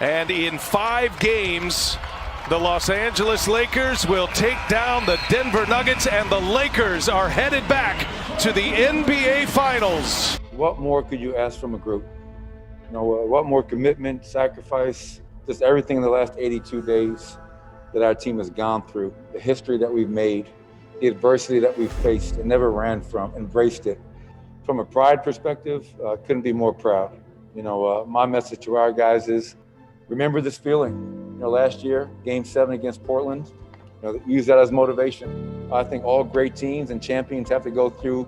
And in 5 games, the Los Angeles Lakers will take down the Denver Nuggets, and the Lakers are headed back to the NBA Finals. What more could you ask from a group? What more commitment, sacrifice, just everything in the last 82 days that our team has gone through, the history that we've made, the adversity that we've faced and never ran from, embraced it. From a pride perspective, couldn't be more proud. My message to our guys is, remember this feeling. Last year, Game 7 against Portland, use that as motivation. I think all great teams and champions have to go through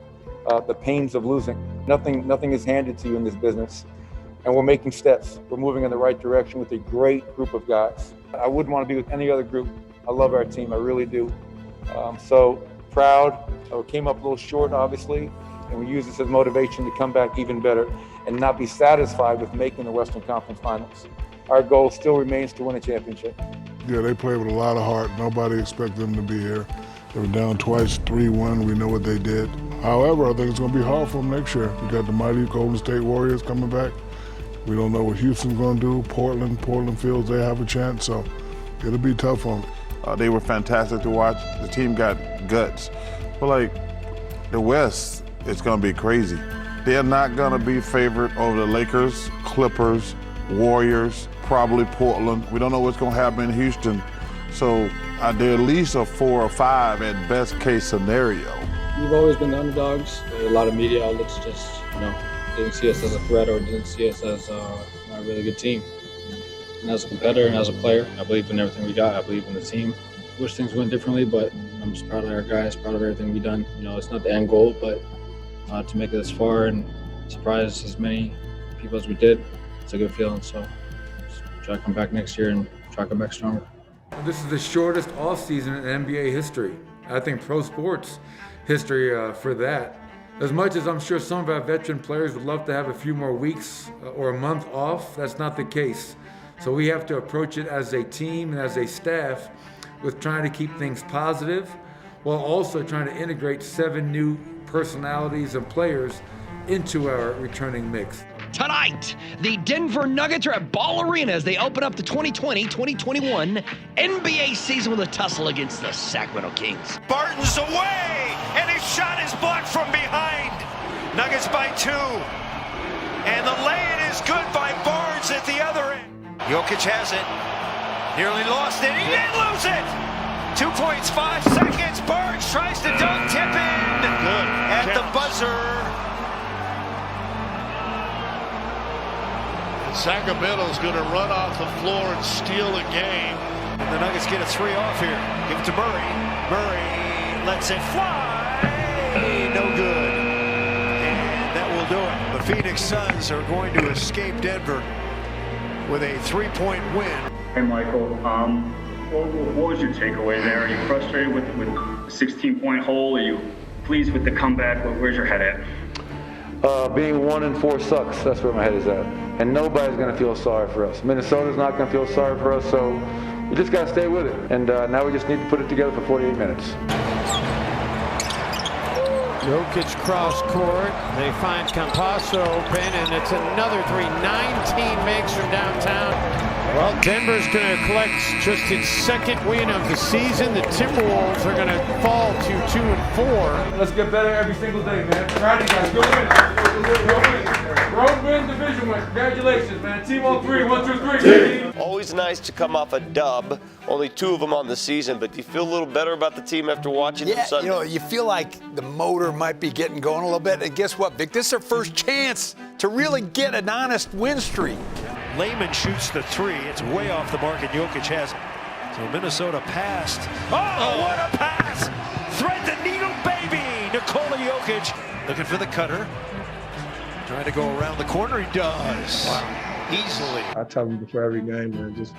the pains of losing. Nothing is handed to you in this business. And we're making steps. We're moving in the right direction with a great group of guys. I wouldn't want to be with any other group. I love our team, I really do. So proud. We came up a little short, obviously, and we use this as motivation to come back even better and not be satisfied with making the Western Conference Finals. Our goal still remains to win a championship. Yeah, they played with a lot of heart. Nobody expected them to be here. They were down twice, 3-1. We know what they did. However, I think it's going to be hard for them next year. We got the mighty Golden State Warriors coming back. We don't know what Houston's going to do. Portland feels they have a chance, so it'll be tough on them. They were fantastic to watch. The team got guts. But the West, it's going to be crazy. They're not going to be favored over the Lakers, Clippers, Warriors, probably Portland. We don't know what's going to happen in Houston. So they're at least a 4 or 5 at best case scenario. We've always been the underdogs. A lot of media outlets just, didn't see us as a threat or didn't see us as a really good team. And as a competitor and as a player, I believe in everything we got. I believe in the team. Wish things went differently, but I'm just proud of our guys, proud of everything we've done. It's not the end goal, but to make it this far and surprise as many people as we did, it's a good feeling. So just try to come back next year and try to come back stronger. This is the shortest offseason in NBA history. I think pro sports history for that. As much as I'm sure some of our veteran players would love to have a few more weeks or a month off, that's not the case. So we have to approach it as a team and as a staff with trying to keep things positive while also trying to integrate 7 new personalities and players into our returning mix. Tonight, the Denver Nuggets are at Ball Arena as they open up the 2020-2021 NBA season with a tussle against the Sacramento Kings. Barton's away, and his shot is blocked from behind. Nuggets by 2. And the lay-in is good by Barnes at the other end. Jokic has it. Nearly lost it. He didn't lose it. 2 points, 5 seconds. Barnes tries to dunk, tip in. Good. At the buzzer. Sacramento's going to run off the floor and steal a game. The Nuggets get a 3 off here. Give it to Murray. Murray lets it fly. No good. And that will do it. The Phoenix Suns are going to escape Denver with a 3-point win. Hey, Michael. What was your takeaway there? Are you frustrated with the 16-point hole? Are you pleased with the comeback? Where's your head at? Being 1-4 sucks. That's where my head is at. And nobody's going to feel sorry for us. Minnesota's not going to feel sorry for us, so we just got to stay with it. And now we just need to put it together for 48 minutes. Jokic cross court. They find Campasso open, and it's another 3. 19 makes from downtown. Well, Denver's going to collect just its 2nd win of the season. The Timberwolves are going to fall to 2-4. Let's get better every single day, man. Proud of you guys. Good win. Road win, division win. Congratulations, man. Team on 3. 1, 2, 3, baby. Always nice to come off a dub. Only 2 of them on the season, but do you feel a little better about the team after watching them Sunday? You feel like the motor might be getting going a little bit. And guess what, Vic? This is their first chance to really get an honest win streak. Layman shoots the 3. It's way off the mark, and Jokic has it. So Minnesota passed. Oh, what a pass! Thread the needle, baby! Nikola Jokic looking for the cutter. Trying to go around the corner. He does. Wow. Easily. I tell him before every game, man, just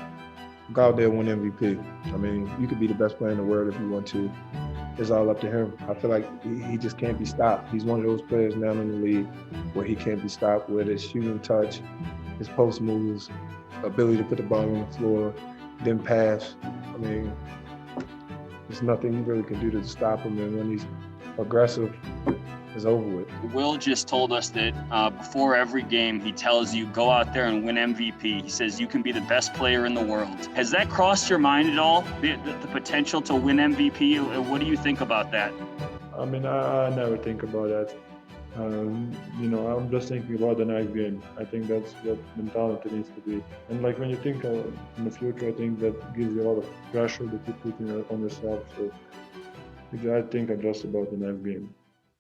go out there and win MVP. I mean, you could be the best player in the world if you want to. It's all up to him. I feel like he just can't be stopped. He's one of those players now in the league where he can't be stopped with his human touch, his post moves, ability to put the ball on the floor, then pass. I mean, there's nothing you really can do to stop him. And when he's aggressive, it's over with. Will just told us that before every game, he tells you, go out there and win MVP. He says you can be the best player in the world. Has that crossed your mind at all, the potential to win MVP? What do you think about that? I mean, I never think about that. I'm just thinking about the next game. I think that's what mentality needs to be. And like when you think in the future, I think that gives you a lot of pressure that you put on yourself. So I think just about the next game.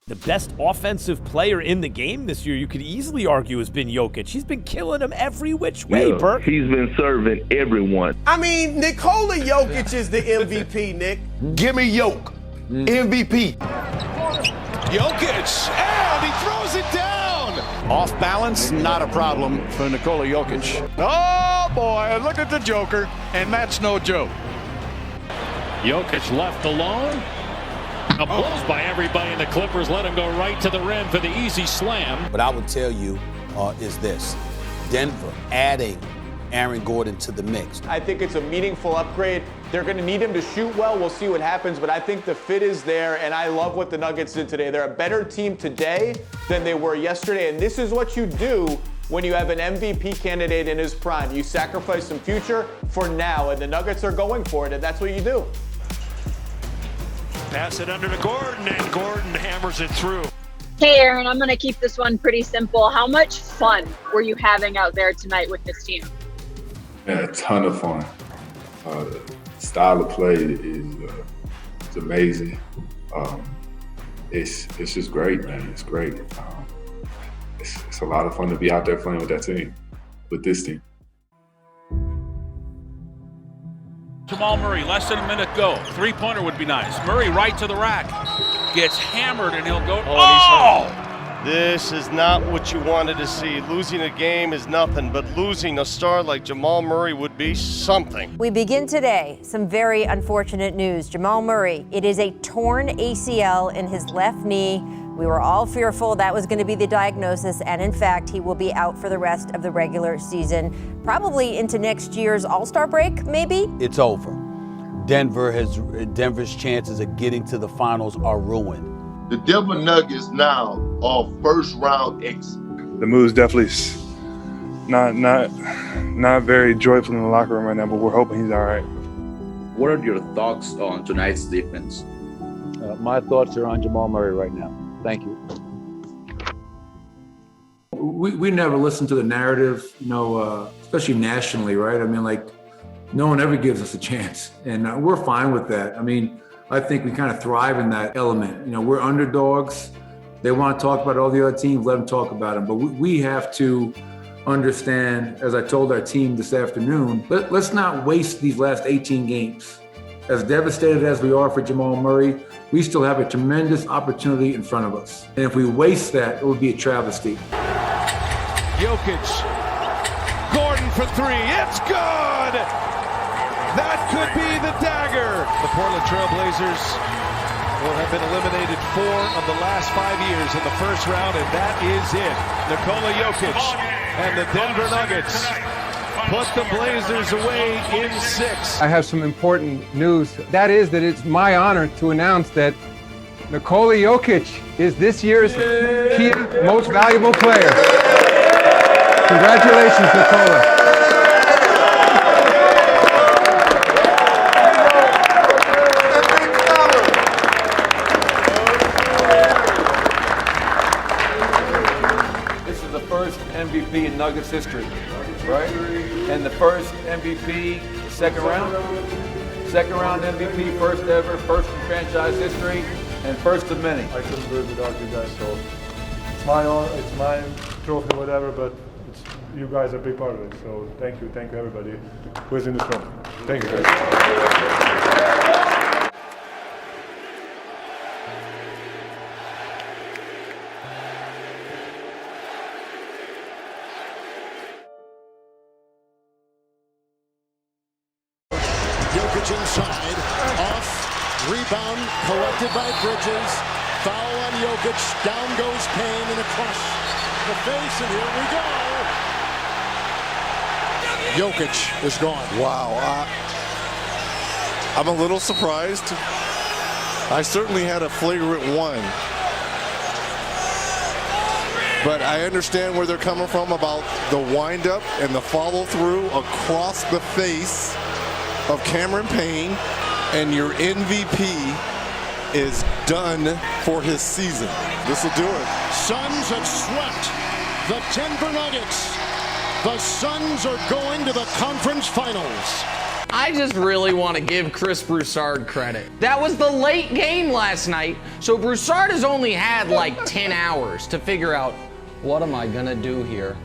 The best offensive player in the game this year, you could easily argue, has been Jokic. He's been killing them every which way, Perk. He's been serving everyone. I mean, Nikola Jokic is the MVP, Nick. Give me Jokic. MVP. Jokic, and he throws it down. Off balance, not a problem for Nikola Jokic. Oh boy, look at the Joker, and that's no joke. Jokic left alone. Blows by everybody, and the Clippers let him go right to the rim for the easy slam. What I would tell you is this: Denver adding Aaron Gordon to the mix. I think it's a meaningful upgrade. They're going to need him to shoot well. We'll see what happens, but I think the fit is there, and I love what the Nuggets did today. They're a better team today than they were yesterday, and this is what you do when you have an MVP candidate in his prime. You sacrifice some future for now, and the Nuggets are going for it, and that's what you do. Pass it under to Gordon, and Gordon hammers it through. Hey, Aaron, I'm going to keep this one pretty simple. How much fun were you having out there tonight with this team? A ton of fun. Style of play is amazing. It's just great, man. It's great. It's a lot of fun to be out there playing with that team, with this team. Jamal Murray, less than a minute go. Three-pointer would be nice. Murray right to the rack. Gets hammered and he'll go. Oh! This is not what you wanted to see. Losing a game is nothing, but losing a star like Jamal Murray would be something. We begin today. Some very unfortunate news. Jamal Murray, it is a torn ACL in his left knee. We were all fearful that was going to be the diagnosis, and in fact, he will be out for the rest of the regular season, probably into next year's All-Star break, maybe? It's over. Denver's chances of getting to the finals are ruined. The Denver Nuggets now are first-round exit. The mood's definitely not very joyful in the locker room right now, but we're hoping he's all right. What are your thoughts on tonight's defense? My thoughts are on Jamal Murray right now. Thank you. We never listen to the narrative, especially nationally, right? I mean, like, no one ever gives us a chance, and we're fine with that. I mean, I think we kind of thrive in that element. We're underdogs. They want to talk about all the other teams, let them talk about them. But we have to understand, as I told our team this afternoon, let's not waste these last 18 games. As devastated as we are for Jamal Murray, we still have a tremendous opportunity in front of us. And if we waste that, it would be a travesty. Jokic. Gordon for three. It's good! That could be the dagger. The Portland Trail Blazers will have been eliminated 4 of the last 5 years in the first round, and that is it. Nikola Jokic and the Denver Nuggets put the Blazers away in 6. I have some important news. That is that it's my honor to announce that Nikola Jokic is this year's Kia Most Valuable Player. Congratulations, Nikola. This is the first MVP in Nuggets history, right? And the first MVP, second round MVP, first ever, first in franchise history, and first of many. I couldn't do it without you guys, so it's my honor, it's my trophy, whatever, but you guys are a big part of it. So thank you everybody who is in this room. Thank you guys. Jokic inside, off, rebound collected by Bridges, foul on Jokic, down goes Payne and across the face, and here we go. Jokic is gone. Wow, I'm a little surprised. I certainly had a flagrant one. but I understand where they're coming from about the windup and the follow-through across the face of Cameron Payne, and your MVP is done for his season. This will do it. Suns have swept the Denver Nuggets. The Suns are going to the conference finals. I just really want to give Chris Broussard credit. That was the late game last night, so Broussard has only had like 10 hours to figure out, what am I going to do here?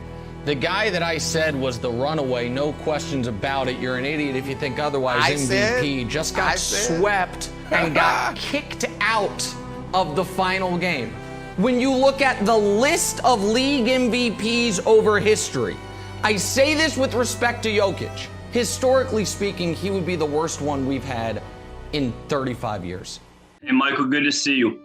The guy that I said was the runaway, no questions about it. You're an idiot if you think otherwise. MVP just got swept and got kicked out of the final game. When you look at the list of league MVPs over history, I say this with respect to Jokic. Historically speaking, he would be the worst one we've had in 35 years. Hey, Michael, good to see you.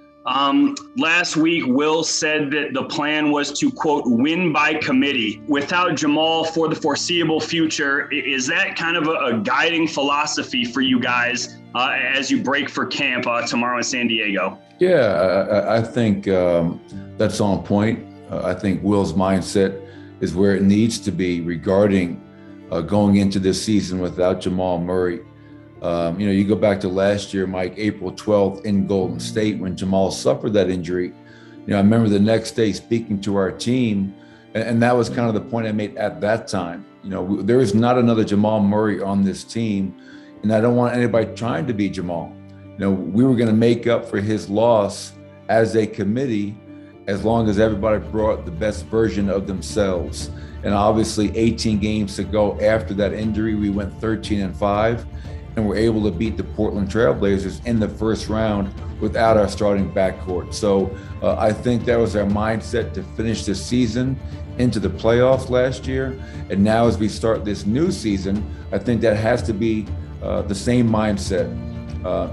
Last week, Will said that the plan was to, quote, win by committee. Without Jamal for the foreseeable future, is that kind of a guiding philosophy for you guys as you break for camp tomorrow in San Diego? Yeah, I think that's on point. I think Will's mindset is where it needs to be regarding going into this season without Jamal Murray. You go back to last year, Mike, April 12th in Golden State when Jamal suffered that injury. I remember the next day speaking to our team, and that was kind of the point I made at that time. There is not another Jamal Murray on this team, and I don't want anybody trying to be Jamal. We were going to make up for his loss as a committee as long as everybody brought the best version of themselves. And obviously 18 games to go after that injury, we went 13-5 and were able to beat the Portland Trail Blazers in the first round without our starting backcourt. So I think that was our mindset to finish the season into the playoffs last year. And now as we start this new season, I think that has to be the same mindset.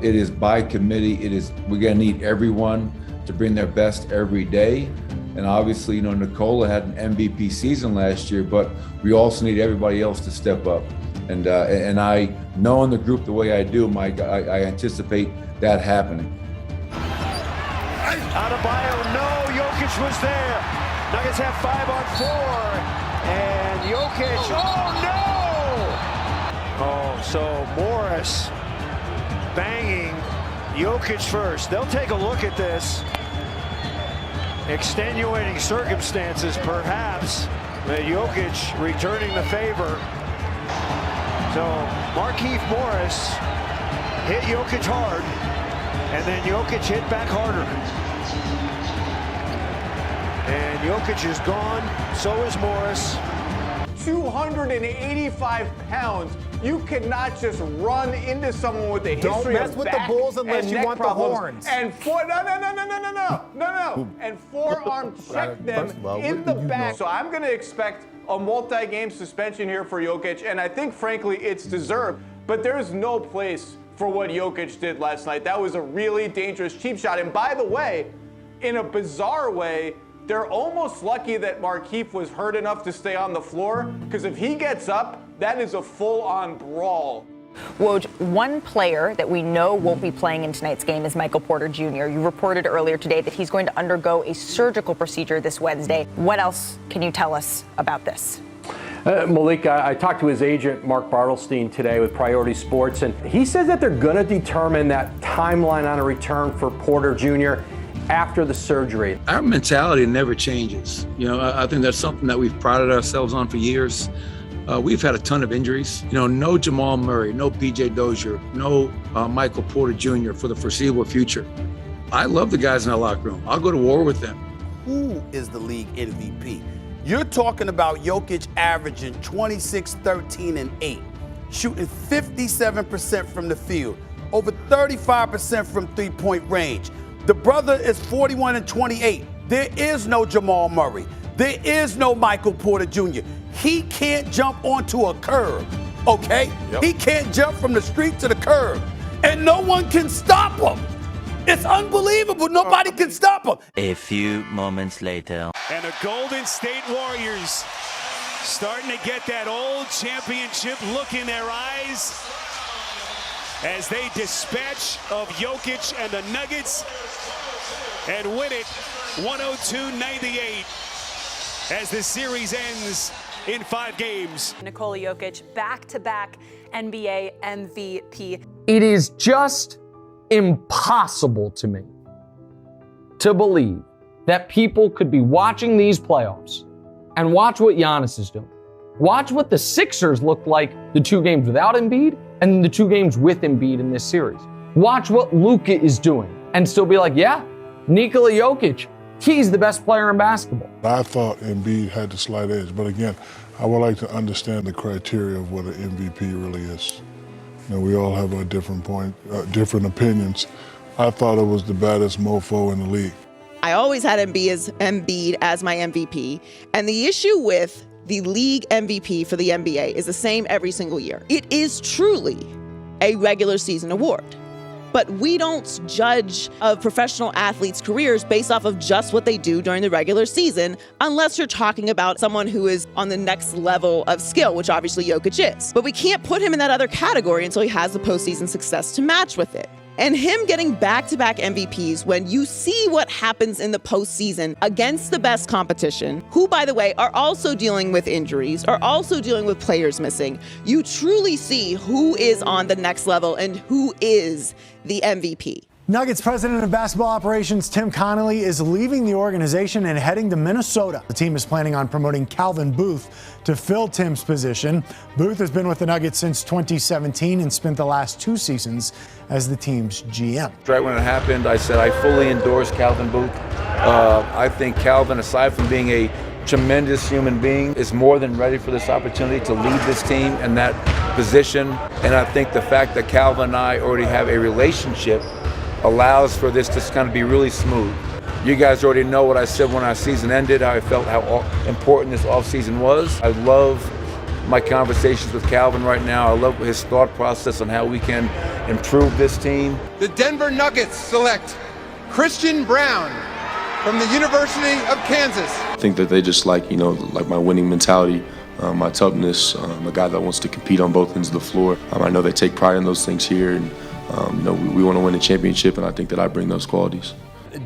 It is by committee. We're gonna need everyone to bring their best every day. And obviously, Nikola had an MVP season last year, but we also need everybody else to step up. And I, knowing the group the way I do, Mike, I anticipate that happening. Adebayo, no, Jokic was there. Nuggets have 5 on 4. And Jokic, oh no! Oh, so Morris banging Jokic first. They'll take a look at this. Extenuating circumstances, perhaps, but Jokic returning the favor. So Markieff Morris hit Jokic hard, and then Jokic hit back harder. And Jokic is gone, so is Morris. 285 pounds. You cannot just run into someone with a history Don't mess of with back the Bulls unless and you neck want problems. the horns. And no. And forearm check them in the back. So I'm going to expect a multi-game suspension here for Jokic, and I think, frankly, it's deserved. But there's no place for what Jokic did last night. That was a really dangerous cheap shot. And by the way, in a bizarre way, they're almost lucky that Markieff was hurt enough to stay on the floor, because if he gets up, that is a full-on brawl. Woj, one player that we know won't be playing in tonight's game is Michael Porter Jr. You reported earlier today that he's going to undergo a surgical procedure this Wednesday. What else can you tell us about this? Malik, I talked to his agent, Mark Bartelstein, today with Priority Sports, and he says that they're going to determine that timeline on a return for Porter Jr. after the surgery. Our mentality never changes. I think that's something that we've prided ourselves on for years. We've had a ton of injuries. No Jamal Murray, no PJ Dozier, no Michael Porter Jr. for the foreseeable future. I love the guys in our locker room. I'll go to war with them. Who is the league MVP? You're talking about Jokic averaging 26, 13, and 8, shooting 57% from the field, over 35% from three-point range. The brother is 41 and 28. There is no Jamal Murray. There is no Michael Porter Jr. He can't jump onto a curb, okay? Yep. He can't jump from the street to the curb, and no one can stop him. It's unbelievable. Nobody can stop him. A few moments later. And the Golden State Warriors starting to get that old championship look in their eyes as they dispatch of Jokic and the Nuggets and win it 102-98. as the series ends in 5 games. Nikola Jokic, back-to-back NBA MVP. It is just impossible to me to believe that people could be watching these playoffs and watch what Giannis is doing. Watch what the Sixers look like the 2 games without Embiid and the 2 games with Embiid in this series. Watch what Luka is doing and still be like, yeah, Nikola Jokic, he's the best player in basketball. I thought Embiid had the slight edge, but again, I would like to understand the criteria of what an MVP really is. You know, we all have a different opinions. I thought it was the baddest mofo in the league. I always had Embiid as my MVP, and the issue with the league MVP for the NBA is the same every single year. It is truly a regular season award. But we don't judge professional athletes' careers based off of just what they do during the regular season, unless you're talking about someone who is on the next level of skill, which obviously Jokic is. But we can't put him in that other category until he has the postseason success to match with it. And him getting back-to-back MVPs when you see what happens in the postseason against the best competition, who, by the way, are also dealing with injuries, are also dealing with players missing, you truly see who is on the next level and who is the MVP. Nuggets president of basketball operations Tim Connolly is leaving the organization and heading to Minnesota. The team is planning on promoting Calvin Booth to fill Tim's position. Booth has been with the Nuggets since 2017 and spent the last 2 seasons as the team's GM. Right when it happened, I said I fully endorse Calvin Booth. I think Calvin, aside from being a tremendous human being, is more than ready for this opportunity to lead this team in that position. And I think the fact that Calvin and I already have a relationship allows for this to kind of be really smooth. You guys already know what I said when our season ended, how I felt how important this offseason was. I love my conversations with Calvin right now. I love his thought process on how we can improve this team. The Denver Nuggets select Christian Brown from the University of Kansas. I think that they just like my winning mentality, my toughness, a guy that wants to compete on both ends of the floor. I know they take pride in those things here, and we want to win a championship, and I think that I bring those qualities.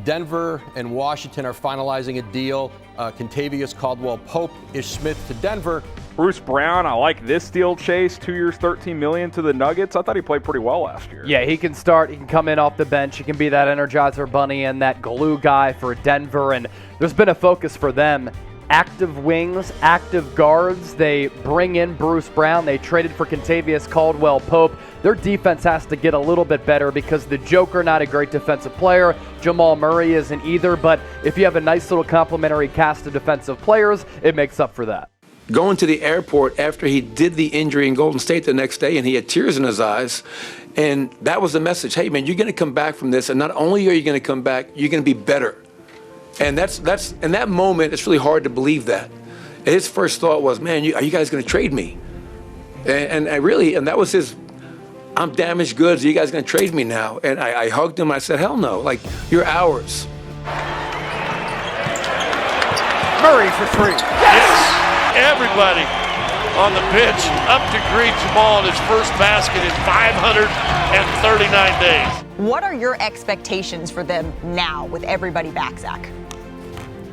Denver and Washington are finalizing a deal. Contavious Caldwell-Pope, Ish Smith to Denver. Bruce Brown, I like this deal, Chase. 2 years, $13 million to the Nuggets. I thought he played pretty well last year. Yeah, he can start. He can come in off the bench. He can be that Energizer Bunny and that glue guy for Denver. And there's been a focus for them. Active wings, active guards. They bring in Bruce Brown. They traded for Contavious Caldwell-Pope. Their defense has to get a little bit better because the Joker, not a great defensive player. Jamal Murray isn't either. But if you have a nice little complementary cast of defensive players, it makes up for that. Going to the airport after he did the injury in Golden State the next day, and he had tears in his eyes. And that was the message. Hey, man, you're going to come back from this. And not only are you going to come back, you're going to be better. And that's in that moment, it's really hard to believe that. And his first thought was, man, are you guys going to trade me? And that was his, I'm damaged goods. Are you guys going to trade me now? And I hugged him. I said, hell no. Like, you're ours. Murray for 3. Yes! Everybody on the pitch up to greet Jamal in his first basket in 539 days. What are your expectations for them now with everybody back, Zach?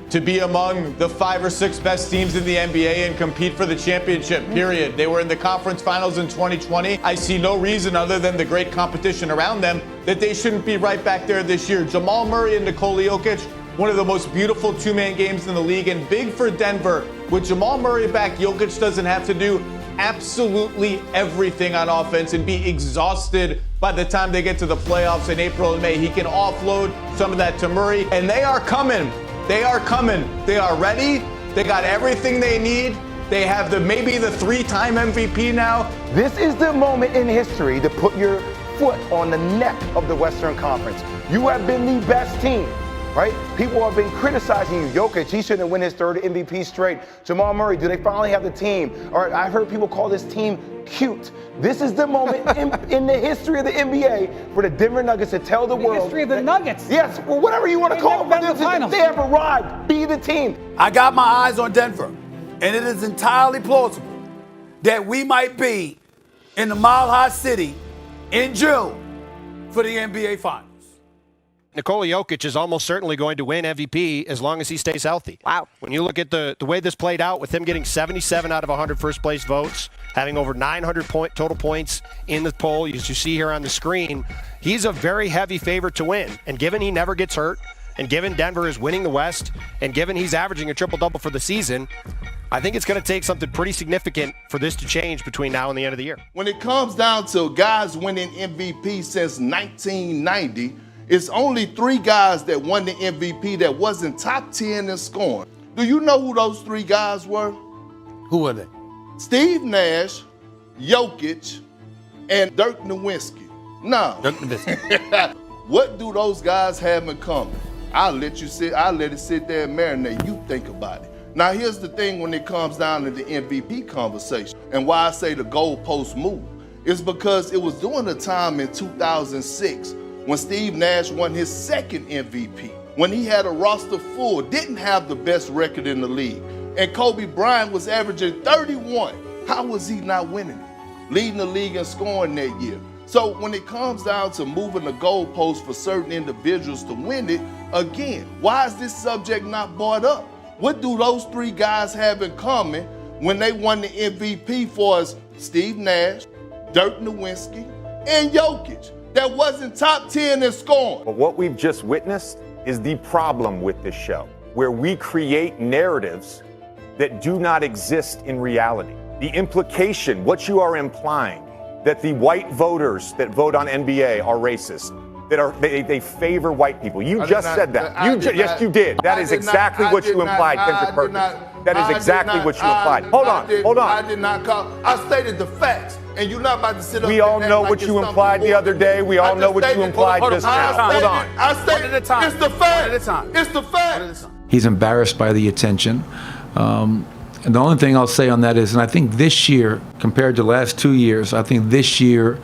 To be among the 5 or 6 best teams in the NBA and compete for the championship, period. They were in the conference finals in 2020. I see no reason other than the great competition around them that they shouldn't be right back there this year. Jamal Murray and Nikola Jokic, one of the most beautiful 2-man games in the league, and big for Denver. With Jamal Murray back, Jokic doesn't have to do absolutely everything on offense and be exhausted by the time they get to the playoffs in April and May. He can offload some of that to Murray, and they are coming. They are coming. They are ready. They got everything they need. They have maybe the 3-time MVP now. This is the moment in history to put your foot on the neck of the Western Conference. You have been the best team, right? People have been criticizing you. Jokic, he shouldn't win his 3rd MVP straight. Jamal Murray, do they finally have the team? Or I've heard people call this team cute. This is the moment in the history of the NBA for the Denver Nuggets to tell the world. History of the Nuggets. Yes, well, whatever you want to call it. They have arrived. Be the team. I got my eyes on Denver, and it is entirely plausible that we might be in the Mile High City in June for the NBA Finals. Nikola Jokic is almost certainly going to win MVP as long as he stays healthy. Wow. When you look at the way this played out, with him getting 77 out of 100 first-place votes, having over 900 total points in the poll, as you see here on the screen, he's a very heavy favorite to win. And given he never gets hurt, and given Denver is winning the West, and given he's averaging a triple-double for the season, I think it's going to take something pretty significant for this to change between now and the end of the year. When it comes down to guys winning MVP since 1990, it's only 3 guys that won the MVP that wasn't top 10 in scoring. Do you know who those 3 guys were? Who were they? Steve Nash, Jokic, and Dirk Nowitzki. Now, what do those guys have in common? I'll let it sit there and marinate. You think about it. Now, here's the thing when it comes down to the MVP conversation, and why I say the goalpost move, is because it was during the time in 2006 when Steve Nash won his second MVP, when he had a roster full, didn't have the best record in the league, and Kobe Bryant was averaging 31. How was he not winning it? Leading the league in scoring that year. So when it comes down to moving the goalposts for certain individuals to win it, again, why is this subject not brought up? What do those 3 guys have in common when they won the MVP for us? Steve Nash, Dirk Nowitzki, and Jokic, that wasn't top 10 in scoring. But what we've just witnessed is the problem with this show, where we create narratives that do not exist in reality. The implication, what you are implying, that the white voters that vote on NBA are racist, that they favor white people. You just said that. Yes, you did. That is exactly what you implied, Kendrick Perkins. That is exactly what you implied. Hold on. I did not call. I stated the facts, and you're not about to sit up. We all know what you implied the other day. We all know what you implied just now. Hold on. I stated it's the fact. It's the fact. He's embarrassed by the attention. And the only thing I'll say on that is, and I think this year, compared to the last 2 years, I think this year,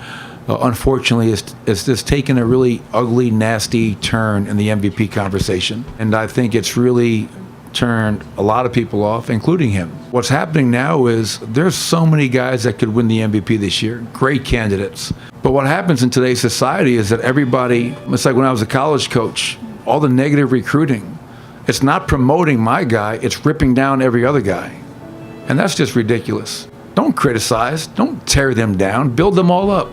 unfortunately, is just taken a really ugly, nasty turn in the MVP conversation. And I think it's really turned a lot of people off, including him. What's happening now is there's so many guys that could win the MVP this year, great candidates. But what happens in today's society is that everybody, it's like when I was a college coach, all the negative recruiting, it's not promoting my guy, it's ripping down every other guy. And that's just ridiculous. Don't criticize, don't tear them down, build them all up.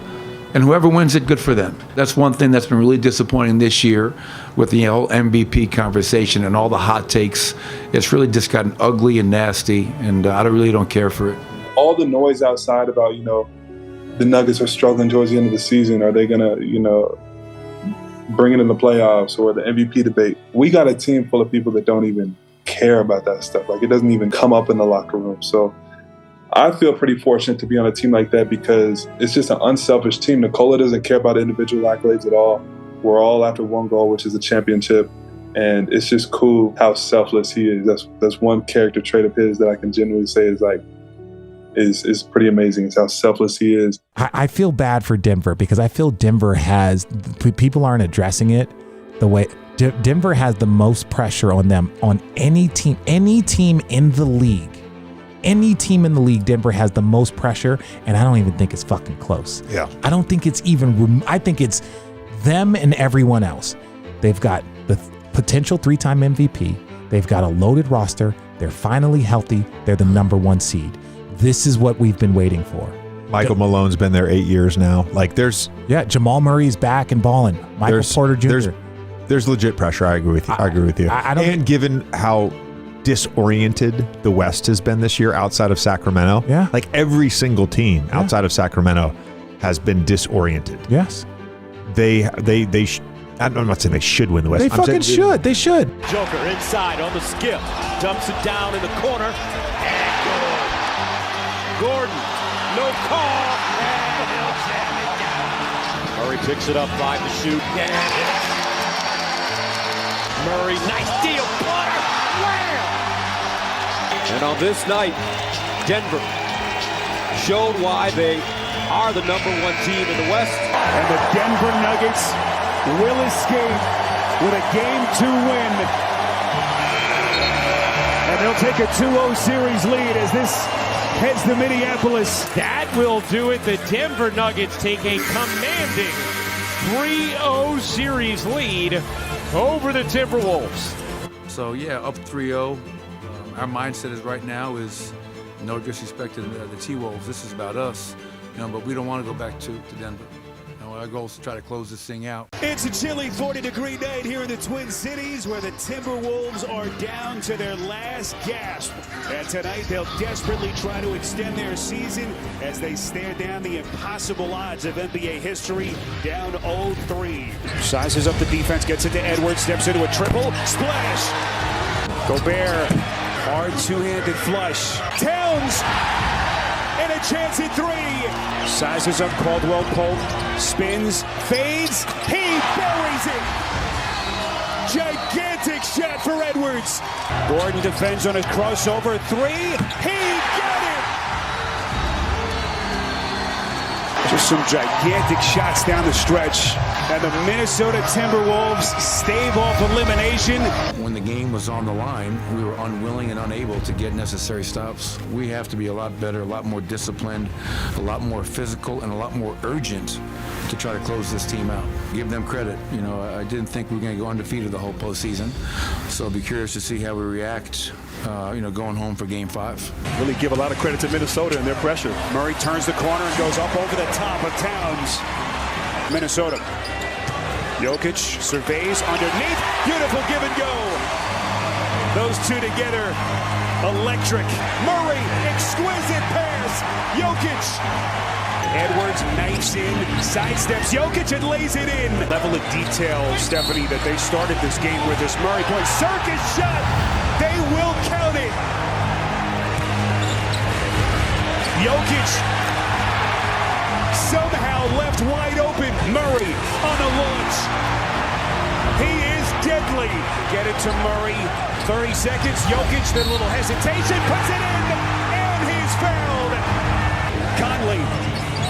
And whoever wins it, good for them. That's one thing that's been really disappointing this year with the whole MVP conversation and all the hot takes. It's really just gotten ugly and nasty, and I really don't care for it. All the noise outside about, the Nuggets are struggling towards the end of the season. Are they going to, bring it in the playoffs or the MVP debate? We got a team full of people that don't even care about that stuff. Like, it doesn't even come up in the locker room. So I feel pretty fortunate to be on a team like that because it's just an unselfish team. Nikola doesn't care about individual accolades at all. We're all after one goal, which is a championship. And it's just cool how selfless he is. That's one character trait of his that I can genuinely say is pretty amazing. It's how selfless he is. I feel bad for Denver because I feel Denver has, people aren't addressing it the way, Denver has the most pressure on them on any team in the league. Any team in the league, Denver has the most pressure, and I don't even think it's fucking close. Yeah. I don't think it's even, I think it's them and everyone else. They've got the potential 3-time MVP. They've got a loaded roster. They're finally healthy. They're the number 1 seed. This is what we've been waiting for. Michael Malone's been there 8 years now. Jamal Murray's back and balling. Michael Porter Jr. There's legit pressure. I agree with you. And given how disoriented the West has been this year outside of Sacramento, like every single team outside of Sacramento has been disoriented. Yes. I'm not saying they should win the West. They fucking should. They should. Joker inside on the skip. Dumps it down in the corner. Gordon, no call. And he'll jam it down. Murray picks it up, 5 to shoot. Murray, nice deal. Butter. Wham! And on this night, Denver showed why they are the number 1 team in the West. And the Denver Nuggets will escape with a Game 2 win. And they'll take a 2-0 series lead as this heads to Minneapolis. That will do it. The Denver Nuggets take a commanding 3-0 series lead over the Timberwolves. So yeah, up 3-0. Our mindset is right now is no disrespect to the T-Wolves. This is about us, but we don't want to go back to Denver. Our goal is to try to close this thing out. It's a chilly 40-degree night here in the Twin Cities where the Timberwolves are down to their last gasp. And tonight they'll desperately try to extend their season as they stare down the impossible odds of NBA history, down 0-3. Sizes up the defense, gets it to Edwards, steps into a triple, splash. Gobert, hard two-handed flush. Towns, and a chance at three. Sizes up Caldwell Pope, spins, fades, he buries it. Gigantic shot for Edwards. Gordon defends on a crossover three, he got it. Just some gigantic shots down the stretch. And the Minnesota Timberwolves stave off elimination. When the game was on the line, we were unwilling and unable to get necessary stops. We have to be a lot better, a lot more disciplined, a lot more physical, and a lot more urgent to try to close this team out. Give them credit. I didn't think we were going to go undefeated the whole postseason. So I'll be curious to see how we react, going home for Game 5. Really give a lot of credit to Minnesota and their pressure. Murray turns the corner and goes up over the top of Towns. Minnesota. Jokic surveys underneath. Beautiful give and go. Those two together. Electric. Murray, exquisite pass. Jokic. Edwards knifes in, sidesteps Jokic and lays it in. Level of detail, Stephanie, that they started this game with this Murray point. Circus shot. They will count it. Jokic somehow left wide open. Murray on a launch. He is deadly. Get it to Murray. 30 seconds. Jokic, then a little hesitation. Puts it in. And he's fouled. Conley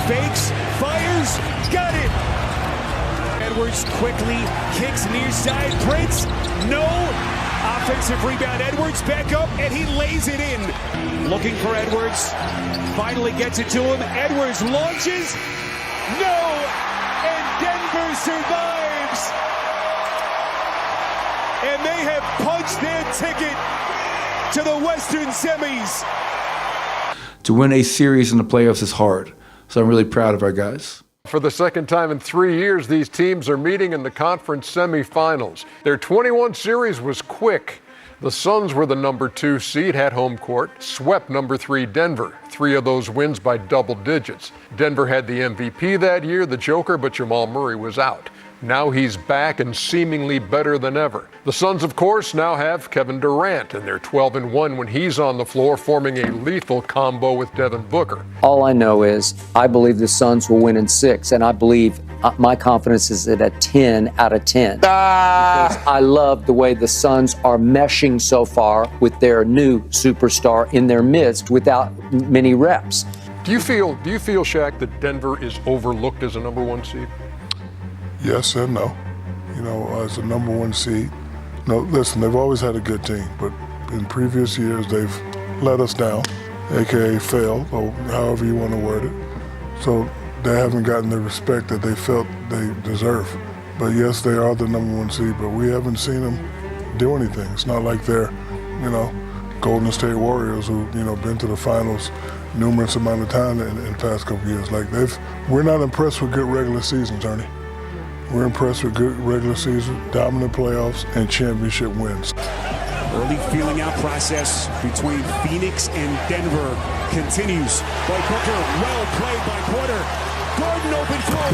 fakes, fires, got it. Edwards quickly kicks near side. Prince, no. Offensive rebound. Edwards back up, and he lays it in. Looking for Edwards. Finally gets it to him. Edwards launches. No! And Denver survives. And they have punched their ticket to the Western semis. To win a series in the playoffs is hard. So I'm really proud of our guys. For the second time in 3 years, these teams are meeting in the conference semifinals. Their 21 series was quick. The Suns were the number 2 seed, had home court, swept number 3 Denver. 3 of those wins by double digits. Denver had the MVP that year, the Joker, but Jamal Murray was out. Now he's back and seemingly better than ever. The Suns, of course, now have Kevin Durant, and they're 12-1 when he's on the floor, forming a lethal combo with Devin Booker. All I know is I believe the Suns will win in 6, and I believe my confidence is at a 10 out of 10. Because I love the way the Suns are meshing so far with their new superstar in their midst without many reps. Do you feel, Shaq, that Denver is overlooked as a number 1 seed? Yes and no. As a number 1 seed. No, listen, they've always had a good team, but in previous years they've let us down, aka failed, or however you want to word it. So they haven't gotten the respect that they felt they deserve. But yes, they are the number 1 seed, but we haven't seen them do anything. It's not like they're, Golden State Warriors who, been to the finals numerous amount of time in the past couple years. We're not impressed with good regular seasons, Ernie. We're impressed with good regular season, dominant playoffs, and championship wins. Early feeling out process between Phoenix and Denver continues. By Booker, well played by Porter. Gordon open floor.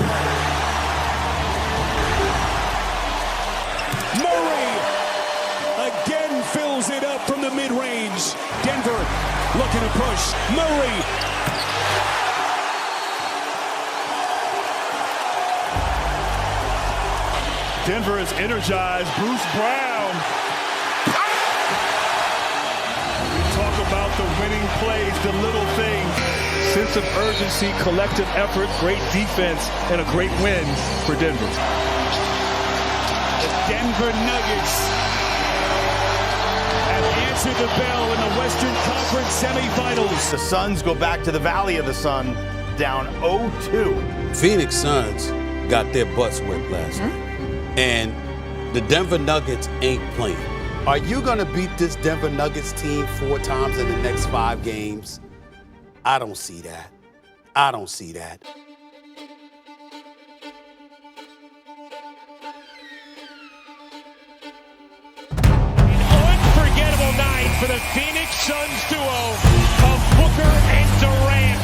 Murray again fills it up from the mid-range. Denver looking to push. Murray. Denver is energized. Bruce Brown. We talk about the winning plays, the little things. Sense of urgency, collective effort, great defense, and a great win for Denver. The Denver Nuggets have answered the bell in the Western Conference semifinals. The Suns go back to the Valley of the Sun, down 0-2. Phoenix Suns got their butts whipped last night. And the Denver Nuggets ain't playing. Are you going to beat this Denver Nuggets team 4 times in the next 5 games? I don't see that. I don't see that. Unforgettable night for the Phoenix Suns duo of Booker and Durant.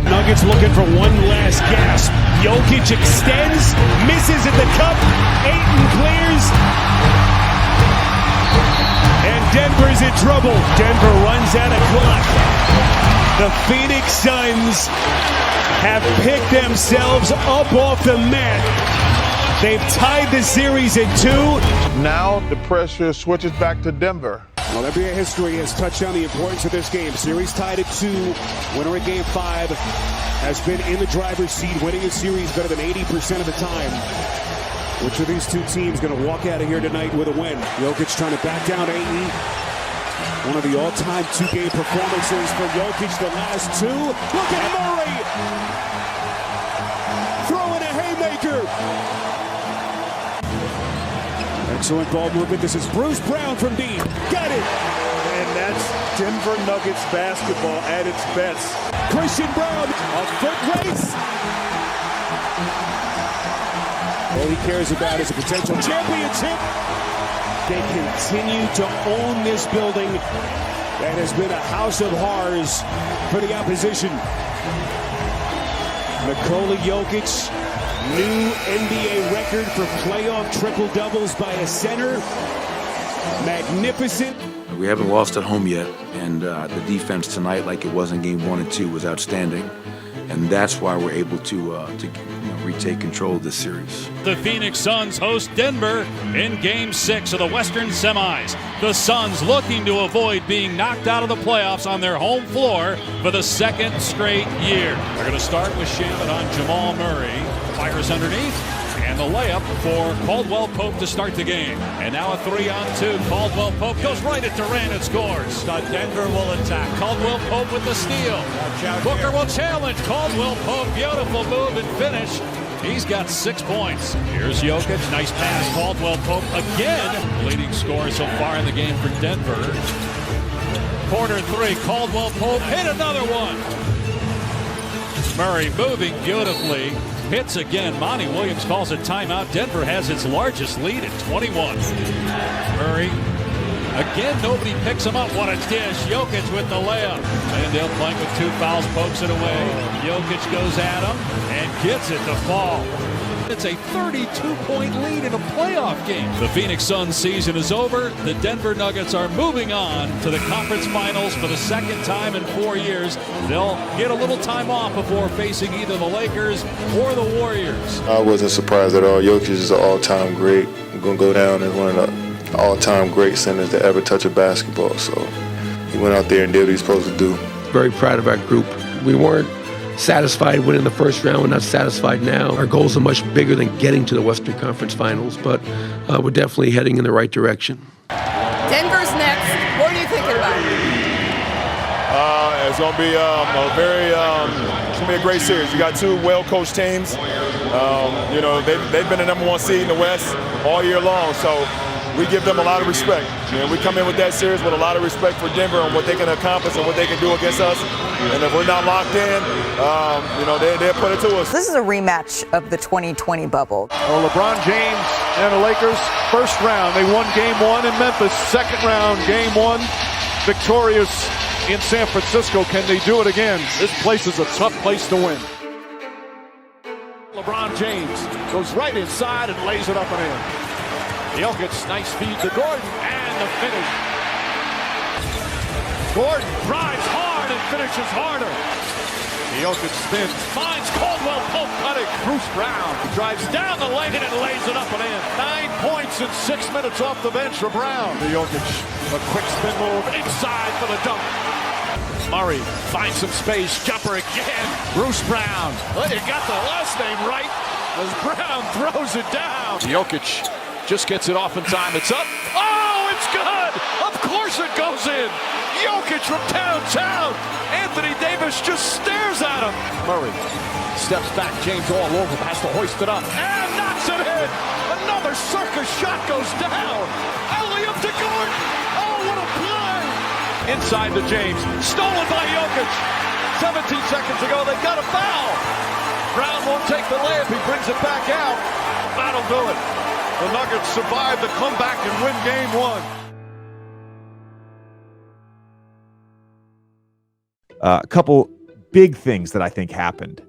Nuggets looking for one last gasp. Jokic extends, misses at the cup. Ayton clears. And Denver's in trouble. Denver runs out of clock. The Phoenix Suns have picked themselves up off the mat. They've tied the series at 2. Now the pressure switches back to Denver. Well, NBA history has touched on the importance of this game. Series tied at 2. Winner at Game 5 has been in the driver's seat, winning a series better than 80% of the time. Which of these two teams going to walk out of here tonight with a win? Jokic trying to back down Ayton. One of the all-time 2-game performances for Jokic, the last 2. Look at Murray! Throwing a haymaker! Excellent ball movement. This is Bruce Brown from deep. Got it! And that's Denver Nuggets basketball at its best. Christian Brown, a foot race. All he cares about is a potential championship. They continue to own this building that has been a house of horrors for the opposition. Nikola Jokic, new NBA record for playoff triple-doubles by a center. Magnificent. We haven't lost at home yet, and the defense tonight, like it was in Game 1 and 2, was outstanding. And that's why we're able to retake control of this series. The Phoenix Suns host Denver in Game 6 of the Western Semis. The Suns looking to avoid being knocked out of the playoffs on their home floor for the 2nd straight year. They're going to start with Shaman on Jamal Murray. Fires underneath. And the layup for Caldwell Pope to start the game. And now a 3-on-2. Caldwell Pope goes right at Durant and scores. Denver will attack. Caldwell Pope with the steal. Booker will challenge. Caldwell Pope, beautiful move and finish. He's got 6 points. Here's Jokic. Nice pass. Caldwell Pope again. Leading scorer so far in the game for Denver. Quarter 3. Caldwell Pope hit another one. Murray moving beautifully. Hits again. Monty Williams calls a timeout. Denver has its largest lead at 21. Murray. Again, nobody picks him up. What a dish. Jokic with the layup. Landale playing with 2 fouls, pokes it away. Jokic goes at him and gets it to fall. It's a 32-point lead in a playoff game. The Phoenix Suns season is over. The Denver Nuggets are moving on to the conference finals for the 2nd time in 4 years. They'll get a little time off before facing either the Lakers or the Warriors. I wasn't surprised at all. Jokic is an all-time great. I'm going to go down as one of the all-time great centers to ever touch a basketball. So he went out there and did what he's supposed to do. Very proud of our group. We weren't satisfied winning the first round. We're not satisfied now. Our goals are much bigger than getting to the Western Conference Finals, but we're definitely heading in the right direction. Denver's next. What are you thinking about? It's going to be it's going to be a great series. You got 2 well-coached teams. They've been the #1 seed in the West all year long, so we give them a lot of respect. We come in with that series with a lot of respect for Denver and what they can accomplish and what they can do against us. And if we're not locked in, they'll put it to us. This is a rematch of the 2020 bubble. Well, LeBron James and the Lakers, first round, they won Game 1 in Memphis. Second round, Game 1, victorious in San Francisco. Can they do it again? This place is a tough place to win. LeBron James goes right inside and lays it up and in. Jokic, nice feed to Gordon, and the finish. Gordon drives hard and finishes harder. Jokic spins, finds Caldwell Pope cutting. Bruce Brown drives down the lane and lays it up and in. 9 points in 6 minutes off the bench for Brown. Jokic, a quick spin move inside for the dunk. Murray finds some space, jumper again. Bruce Brown, well, you got the last name right as Brown throws it down. Jokic just gets it off in time. It's up. Oh, it's good. Of course it goes in. Jokic from downtown. Anthony Davis just stares at him. Murray steps back. James all over him. Has to hoist it up. And knocks it in. Another circus shot goes down. Alley-oop to Gordon. Oh, what a play. Inside to James. Stolen by Jokic. 17 seconds ago, they got a foul. Brown won't take the layup. He brings it back out. That'll do it. The Nuggets survive the comeback and win game one. A couple big things that I think happened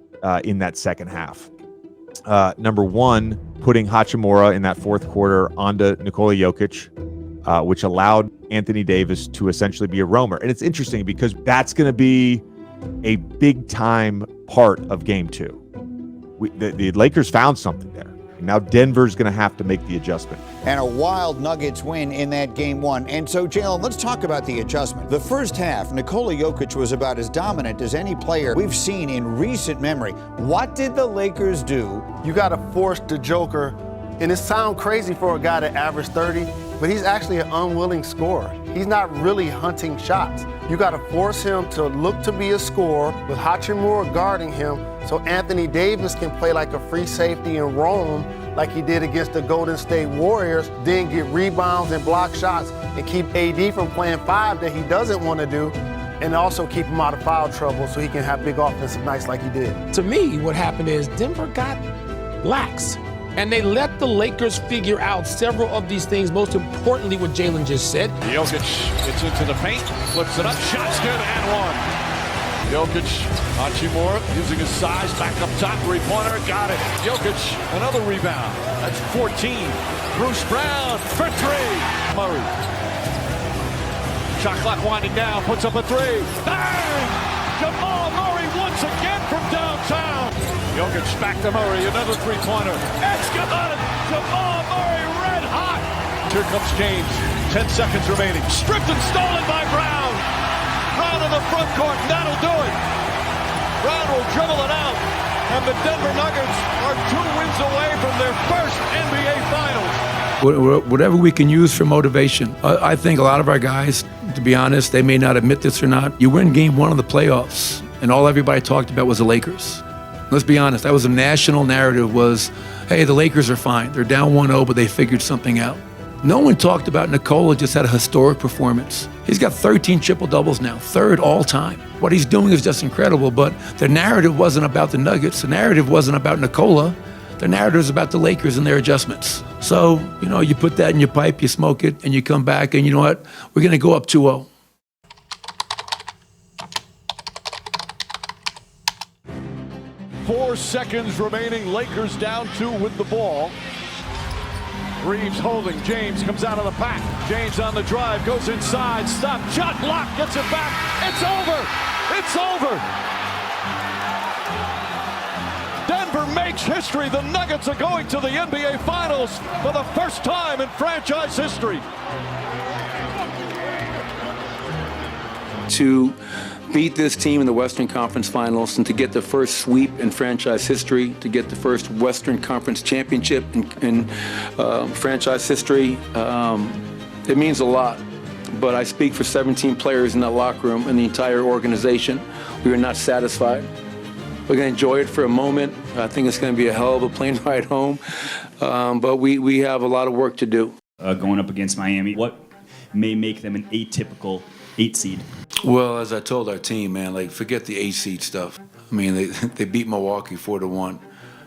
in that second half. Number one, putting Hachimura in that fourth quarter onto Nikola Jokic, which allowed Anthony Davis to essentially be a roamer. And it's interesting because that's going to be a big-time part of Game 2. The Lakers found something there. Now Denver's going to have to make the adjustment. And a wild Nuggets win in that Game 1. And so, Jalen, let's talk about the adjustment. The first half, Nikola Jokic was about as dominant as any player we've seen in recent memory. What did the Lakers do? You got to force the Joker, and it sounds crazy for a guy that averaged 30, but he's actually an unwilling scorer. He's not really hunting shots. You got to force him to look to be a scorer with Hachimura guarding him so Anthony Davis can play like a free safety and roam like he did against the Golden State Warriors, then get rebounds and block shots and keep AD from playing 5 that he doesn't want to do, and also keep him out of foul trouble so he can have big offensive nights like he did. To me, what happened is Denver got lax. And they let the Lakers figure out several of these things, most importantly what Jalen just said. Jokic gets into the paint, flips it up, shot's good, and one. Jokic, Hachimura using his size, back up top, three-pointer, got it. Jokic, another rebound. That's 14. Bruce Brown for three. Murray. Shot clock winding down, puts up a three. Bang! Jamal Murray once again from downtown. Jokic back to Murray, another three-pointer. It's good! Jamal Murray red hot! Here comes James, 10 seconds remaining. Stripped and stolen by Brown. Brown in the front court, that'll do it. Brown will dribble it out. And the Denver Nuggets are 2 wins away from their first NBA Finals. Whatever we can use for motivation. I think a lot of our guys, to be honest, they may not admit this or not. You win Game 1 of the playoffs, and all everybody talked about was the Lakers. Let's be honest, that was a national narrative was, hey, the Lakers are fine. They're down 1-0, but they figured something out. No one talked about Nikola just had a historic performance. He's got 13 triple-doubles now, 3rd all-time. What he's doing is just incredible, but the narrative wasn't about the Nuggets. The narrative wasn't about Nikola. The narrative is about the Lakers and their adjustments. So, you put that in your pipe, you smoke it, and you come back, and you know what? We're going to go up 2-0. Four seconds remaining. Lakers down 2 with the ball. Reeves holding. James comes out of the pack. James on the drive, goes inside. Stop. Shot block. Gets it back. It's over. It's over. Denver makes history. The Nuggets are going to the NBA Finals for the first time in franchise history. To beat this team in the Western Conference Finals and to get the first sweep in franchise history, to get the first Western Conference championship in franchise history, it means a lot. But I speak for 17 players in that locker room and the entire organization. We are not satisfied. We're going to enjoy it for a moment. I think it's going to be a hell of a plane ride home. But we have a lot of work to do. Going up against Miami, what may make them an atypical 8 seed? Well, as I told our team, man, forget the 8 seed stuff. I mean, they beat Milwaukee 4-1.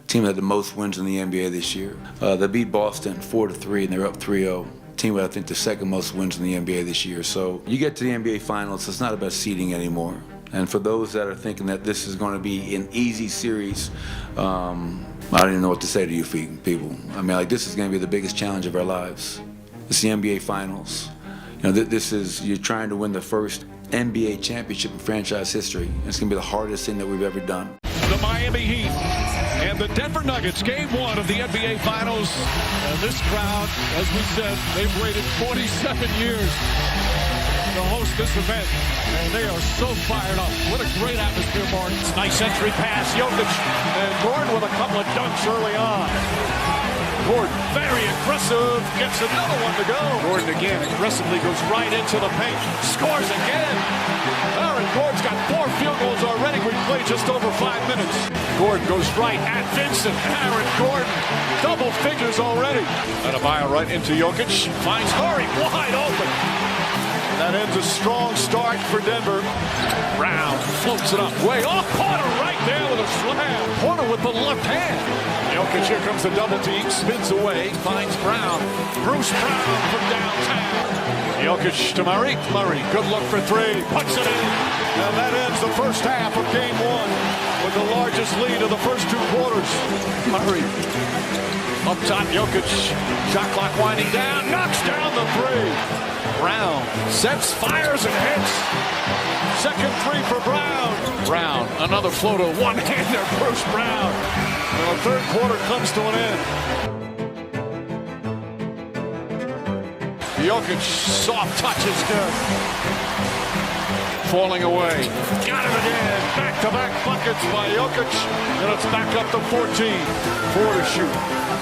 Team that had the most wins in the NBA this year. They beat Boston 4-3, and they're up 3-0. Team with, I think, the 2nd most wins in the NBA this year. So you get to the NBA Finals, it's not about seeding anymore. And for those that are thinking that this is going to be an easy series, I don't even know what to say to you people. I mean, this is going to be the biggest challenge of our lives. It's the NBA Finals. You're trying to win the first NBA championship in franchise history. It's going to be the hardest thing that we've ever done. The Miami Heat and the Denver Nuggets, Game 1 of the NBA Finals. And this crowd, as we said, they've waited 47 years to host this event. And they are so fired up. What a great atmosphere, Martin. Nice entry pass, Jokic. And Gordon with a couple of dunks early on. Gordon, very aggressive, gets another one to go. Gordon again aggressively goes right into the paint, scores again. Aaron Gordon's got 4 field goals already. We play just over 5 minutes. Gordon goes right at Vincent. Aaron Gordon, double figures already. Adebayo right into Jokic, finds Murray wide open. That ends a strong start for Denver. Brown floats it up, way off. Porter right there with a slam. Porter with the left hand. Jokic, here comes the double team, spins away, finds Brown. Bruce Brown from downtown. Jokic to Murray. Murray, good look for 3, puts it in. And that ends the first half of game 1 with the largest lead of the first 2 quarters. Murray up top, Jokic, shot clock winding down, knocks down the 3. Brown sets, fires, and hits. Second 3 for Brown. Brown, another floater, one-hander, Bruce Brown. And the third quarter comes to an end. Jokic, soft touch is good. Falling away. Got it again. Back-to-back buckets by Jokic. And it's back up to 14. 4 to shoot.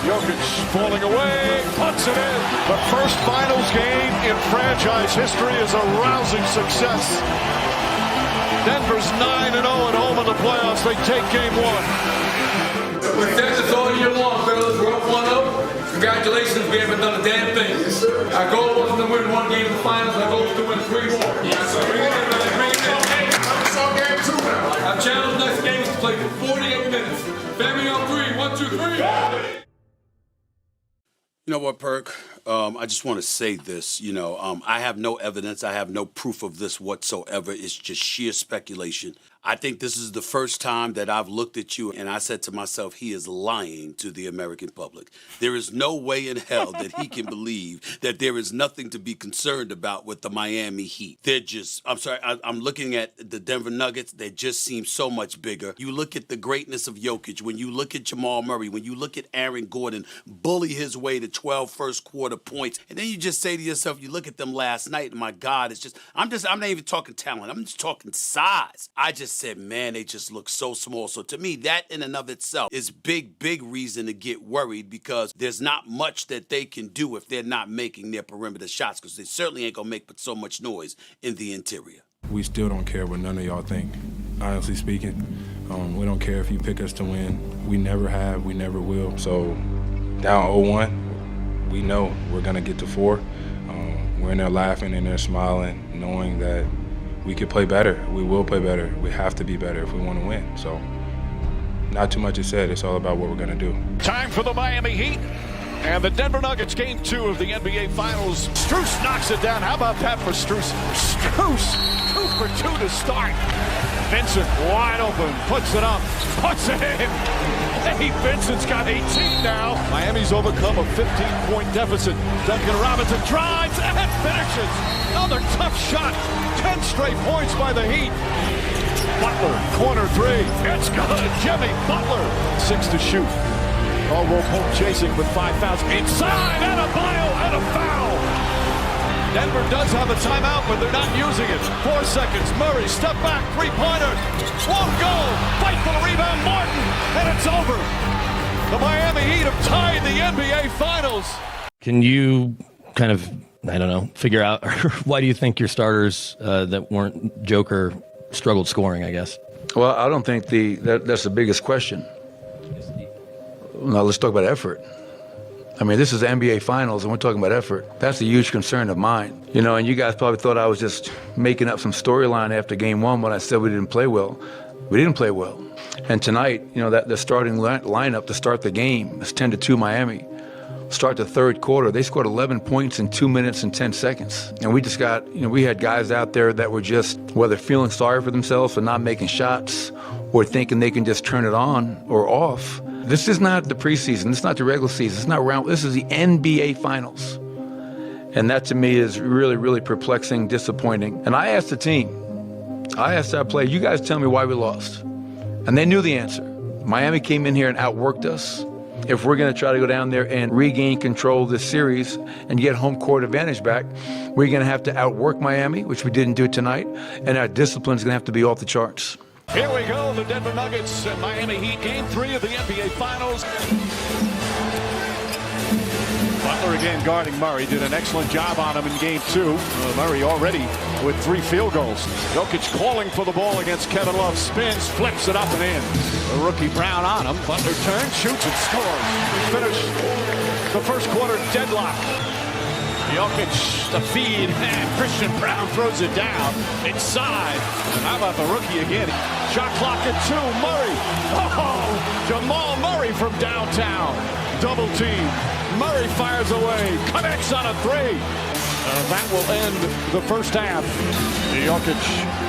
Jokic falling away, puts it in. The first finals game in franchise history is a rousing success. Denver's 9-0 at home in the playoffs. They take game 1. We've done this all year long, fellas. We're up 1-0. Congratulations, we haven't done a damn thing. Yes, sir. Our goal wasn't to win 1 game in the finals. Our goal was to win 3 more. Yes, sir. Bring it in, brother. Bring it in. It's all game 2 now. Our challenge next game is to play for 48 minutes. Family on 3. 1, 2, 3. You know what, Perk? I just want to say this. I have no evidence. I have no proof of this whatsoever. It's just sheer speculation. I think this is the first time that I've looked at you and I said to myself, he is lying to the American public. There is no way in hell that he can believe that there is nothing to be concerned about with the Miami Heat. I'm looking at the Denver Nuggets. They just seem so much bigger. You look at the greatness of Jokic. When you look at Jamal Murray, when you look at Aaron Gordon bully his way to 12 first quarter points, and then you just say to yourself, you look at them last night, and my God, I'm not even talking talent. I'm just talking size. I just said, man, they just look so small. So to me, that in and of itself is big reason to get worried, because there's not much that they can do if they're not making their perimeter shots, because they certainly ain't gonna make but so much noise in the interior. We still don't care what none of y'all think, honestly speaking. We don't care if you pick us to win. We never have, we never will. So down 0-1, we know we're gonna get to 4. We're in there laughing and they're smiling, knowing that we could play better. We will play better. We have to be better if we want to win. So not too much is said. It's all about what we're going to do. Time for the Miami Heat and the Denver Nuggets, game 2 of the NBA Finals. Strus knocks it down. How about that for Strus? Strus, 2 for 2 to start. Vincent wide open, puts it up, puts it in. Hey, Vincent's got 18 now. Miami's overcome a 15-point deficit. Duncan Robinson drives and finishes. Another tough shot. 10 straight points by the Heat. Butler, corner 3. It's good. Jimmy Butler, 6 to shoot. Caldwell Pope chasing with 5 fouls. Inside, Adebayo, and a foul. Denver does have a timeout, but they're not using it. 4 seconds. Murray, step back, 3-pointer. Won't go. Fight for the rebound, Martin, and it's over. The Miami Heat have tied the NBA Finals. Can you kind of, figure out why do you think your starters that weren't Joker struggled scoring, I guess? Well, I don't think that's the biggest question. Now let's talk about effort. I mean, this is the NBA Finals, and we're talking about effort. That's a huge concern of mine. And you guys probably thought I was just making up some storyline after Game 1 when I said we didn't play well. We didn't play well. And tonight, that the starting lineup to start the game is 10-2 Miami. Start the third quarter, they scored 11 points in 2 minutes and 10 seconds. And we just got, we had guys out there that were just, whether feeling sorry for themselves for not making shots or thinking they can just turn it on or off. This is not the preseason. This is not the regular season. It's not round. This is the NBA Finals. And that to me is really, really perplexing, disappointing. And I asked the team, I asked our players, you guys tell me why we lost. And they knew the answer. Miami came in here and outworked us. If we're going to try to go down there and regain control of this series and get home court advantage back, we're going to have to outwork Miami, which we didn't do tonight, and our discipline is going to have to be off the charts. Here we go, the Denver Nuggets and Miami Heat, game 3 of the NBA Finals. Butler again guarding Murray. Did an excellent job on him in game 2. Murray already with 3 field goals. Jokic calling for the ball against Kevin Love. Spins, flips it up and in. The rookie Brown on him. Butler turns, shoots, and scores. Finish the first quarter deadlock. Jokic, the feed, and Christian Brown throws it down inside. And how about the rookie again? Shot clock at 2. Murray. Oh, Jamal Murray from downtown. Double team. Murray fires away. Connects on a 3. That will end the first half. Jokic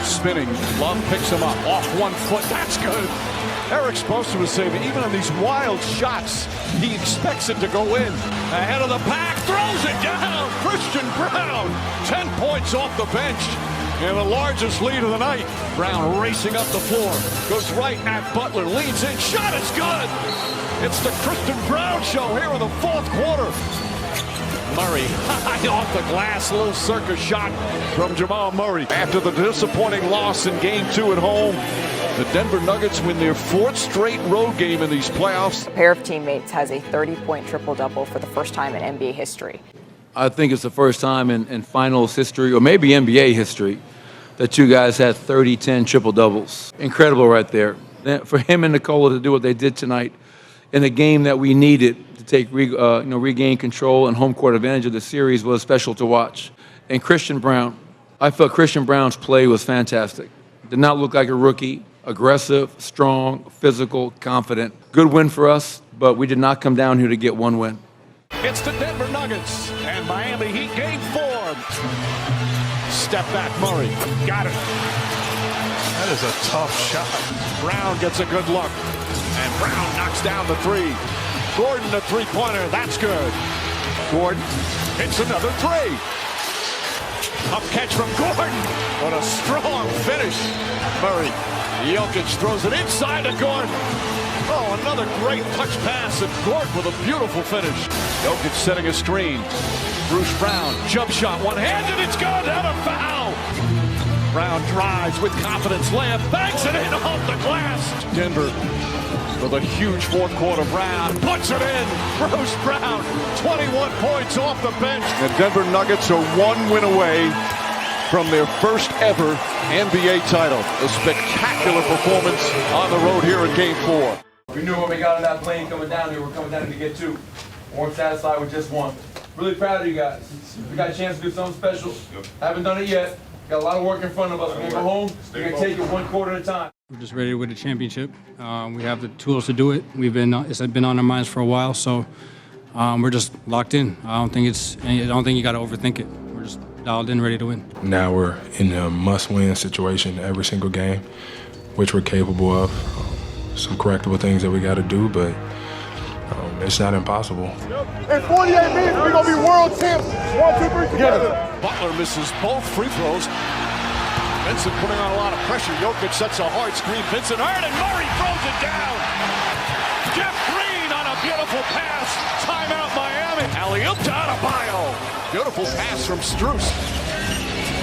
spinning. Love picks him up. Off 1 foot. That's good. Eric Spoelstra was saying even on these wild shots, he expects it to go in. Ahead of the pack, throws it down. Christian Brown, 10 points off the bench. And the largest lead of the night. Brown racing up the floor. Goes right at Butler, leans in, shot is good. It's the Christian Brown show here in the 4th quarter. Murray high off the glass, a little circus shot from Jamal Murray. After the disappointing loss in game 2 at home, the Denver Nuggets win their 4th straight road game in these playoffs. A pair of teammates has a 30-point triple-double for the first time in NBA history. I think it's the first time in finals history, or maybe NBA history, that you guys had 30-10 triple-doubles. Incredible right there. For him and Nikola to do what they did tonight in a game that we needed to take regain control and home court advantage of the series was special to watch. And Christian Brown, I felt Christian Brown's play was fantastic. Did not look like a rookie. Aggressive, strong, physical, confident. Good win for us, but we did not come down here to get 1 win. It's the Denver Nuggets and Miami Heat game 4. Step back, Murray. Got it. That is a tough shot. Brown gets a good look. And Brown knocks down the 3. Gordon, the 3-pointer. That's good. Gordon hits another 3. Up catch from Gordon. What a strong finish. Murray. Jokic throws it inside to Gordon. Oh, another great touch pass, and Gordon with a beautiful finish. Jokic setting a screen. Bruce Brown, jump shot, one-handed, it's good, and a foul. Brown drives with confidence, layup, banks it in off the glass. Denver with a huge 4th quarter. Brown puts it in. Bruce Brown, 21 points off the bench. The Denver Nuggets are 1 win away from their first ever NBA title. A spectacular performance on the road here in Game 4. We knew when we got on that plane coming down here, we're coming down to get 2. We weren't satisfied with just 1. Really proud of you guys. We got a chance to do something special. Haven't done it yet. Got a lot of work in front of us. We're going to go home. We're going to take it 1 quarter at a time. We're just ready to win the championship. We have the tools to do it. It's been on our minds for a while, so we're just locked in. I don't think you got to overthink it. We're just dialed in, ready to win. Now we're in a must-win situation every single game, which we're capable of. Some correctable things that we got to do, but it's not impossible. In 48 minutes, we're going to be world champs. 1, 2, 3 together. Butler misses both free throws. Vincent putting on a lot of pressure. Jokic sets a hard screen. Vincent hard, and Murray throws it down. Jeff Green on a beautiful pass. Timeout Miami. Alley-oop to Adebayo. Beautiful pass from Strus.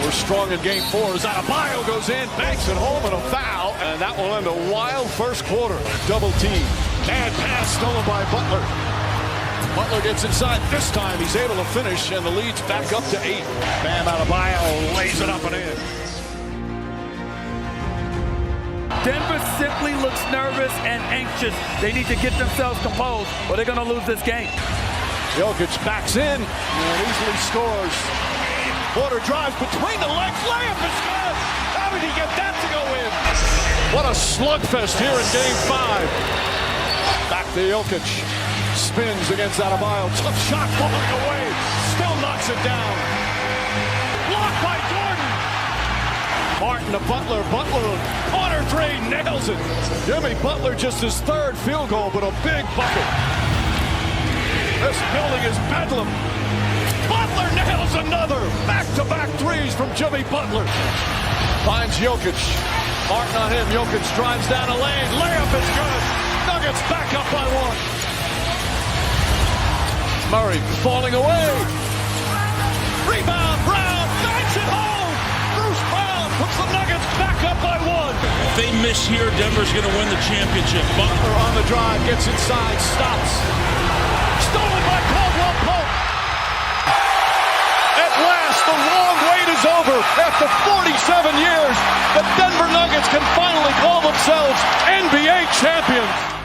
We're strong in game 4 as Adebayo goes in, banks it home, and a foul. And that will end a wild first quarter. Double team. Bad pass stolen by Butler. Butler gets inside. This time he's able to finish, and the lead's back up to 8. Bam Adebayo lays it up and in. Denver simply looks nervous and anxious. They need to get themselves composed or they're going to lose this game. Jokic backs in and easily scores. Porter drives between the legs. Layup is good. How did he get that to go in? What a slugfest here in Game 5. Back to Jokic. Spins against Adebayo. Tough shot falling away. Still knocks it down. Blocked by Gordon. Martin to Butler. Butler, corner 3, nails it. Jimmy Butler just his 3rd field goal, but a big bucket. This building is bedlam. Butler nails another. Back-to-back 3s from Jimmy Butler. Finds Jokic. Martin on him. Jokic drives down a lane. Layup is good. Nuggets back up by 1. Murray falling away. Rebound. Brown banks it home. Bruce Brown puts the Nuggets back up by 1. If they miss here, Denver's going to win the championship. Butler on the drive, gets inside, stops. Stolen by Caldwell Pope. the long wait is over. After 47 years, the Denver Nuggets can finally call themselves NBA champions.